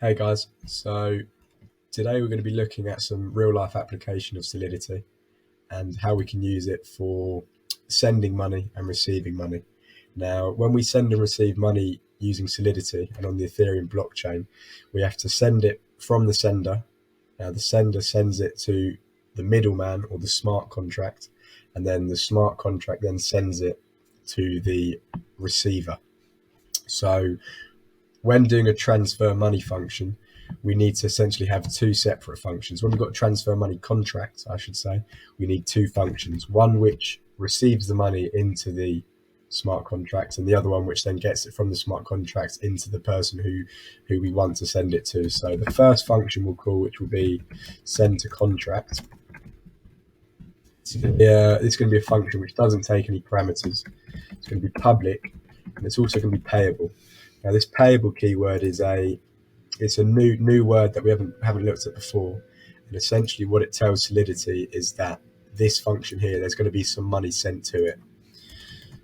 Hey guys, so today we're going to be looking at some real life application of Solidity and how we can use it for sending money and receiving money. Now, when we send and receive money using Solidity and on the Ethereum blockchain, we have to send it from the sender. Now, the sender sends it to the middleman or the smart contract, and then the smart contract then sends it to the receiver. So when doing a transfer money function, we need to essentially have two separate functions. When we've got a transfer money contract, I should say, we need two functions. One which receives the money into the smart contract, and the other one which then gets it from the smart contract into the person who we want to send it to. So the first function we'll call, which will be send to contract. It's going to be a function which doesn't take any parameters. It's going to be public, and it's also going to be payable. Now, this payable keyword is a new word that we haven't looked at before, and essentially what it tells Solidity is that this function here, there's going to be some money sent to it.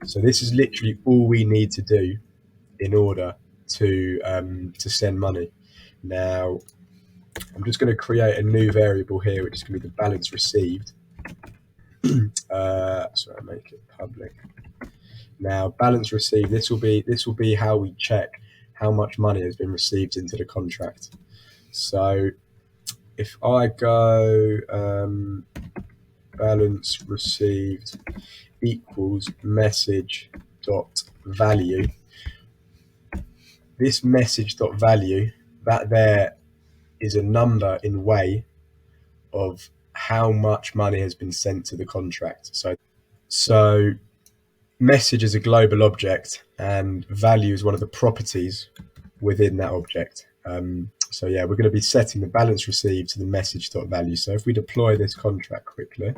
So this is literally all we need to do in order to send money. Now, I'm just going to create a new variable here, which is going to be the balance received. Sorry, make it public. Now, balance received, this will be how we check how much money has been received into the contract. So if I go balance received equals message dot value, this message dot value, that there is a number in way of how much money has been sent to the contract. So message is a global object, and value is one of the properties within that object. So yeah, we're going to be setting the balance received to the message.value. So if we deploy this contract quickly,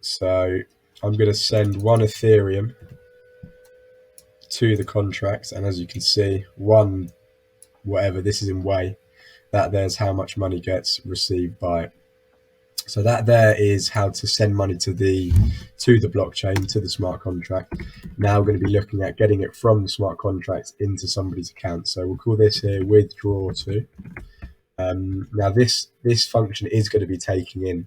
so I'm going to send one Ethereum to the contract, and as you can see, one whatever, this is in way, that there's how much money gets received by it. So that there is how to send money to the blockchain, to the smart contract. Now we're going to be looking at getting it from the smart contract into somebody's account. So we'll call this here withdraw to. Now this function is going to be taking in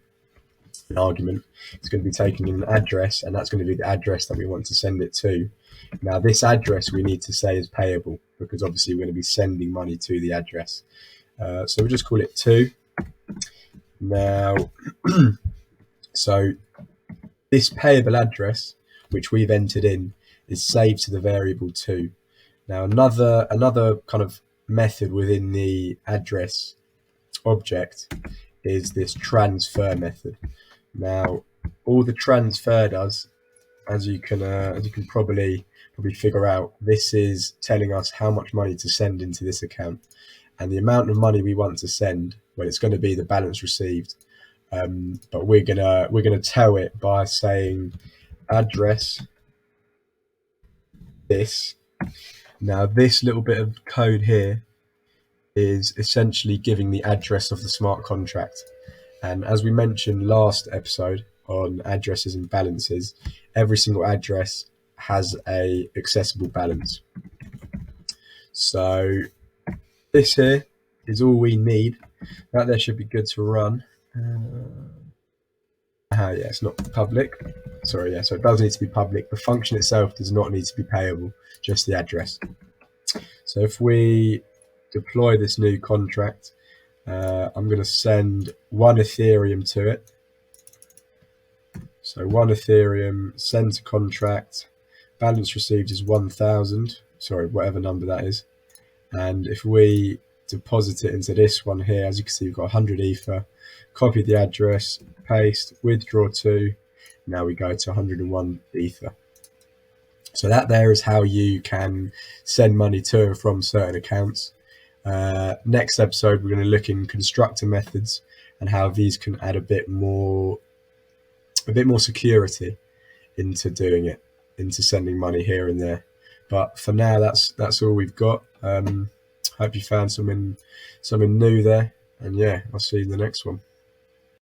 an argument. It's going to be taking in an address, and that's going to be the address that we want to send it to. Now this address we need to say is payable, because obviously we're going to be sending money to the address. So we'll just call it to. Now, so this payable address, which we've entered in, is saved to the variable to. Now, another kind of method within the address object is this transfer method. Now, all the transfer does, as you can probably figure out, this is telling us how much money to send into this account, and the amount of money we want to send, well, it's going to be the balance received, but we're gonna tell it by saying address this. Now this little bit of code here is essentially giving the address of the smart contract, and as we mentioned last episode on addresses and balances, every single address has a accessible balance. So this here is all we need. That there should be good to run. Yeah, it's not public. Sorry, yeah, so it does need to be public. The function itself does not need to be payable, just the address. So if we deploy this new contract, I'm going to send one Ethereum to it. So one Ethereum, send to contract, balance received is 1,000, sorry, whatever number that is. And if we deposit it into this one here, as you can see, we've got 100 ether, copy the address, paste, withdraw to, now we go to 101 ether. So that there is how you can send money to and from certain accounts. Next episode, we're going to look in constructor methods and how these can add a bit more security into doing it, into sending money here and there. But for now, that's all we've got. Hope you found something new there, and yeah, I'll see you in the next one.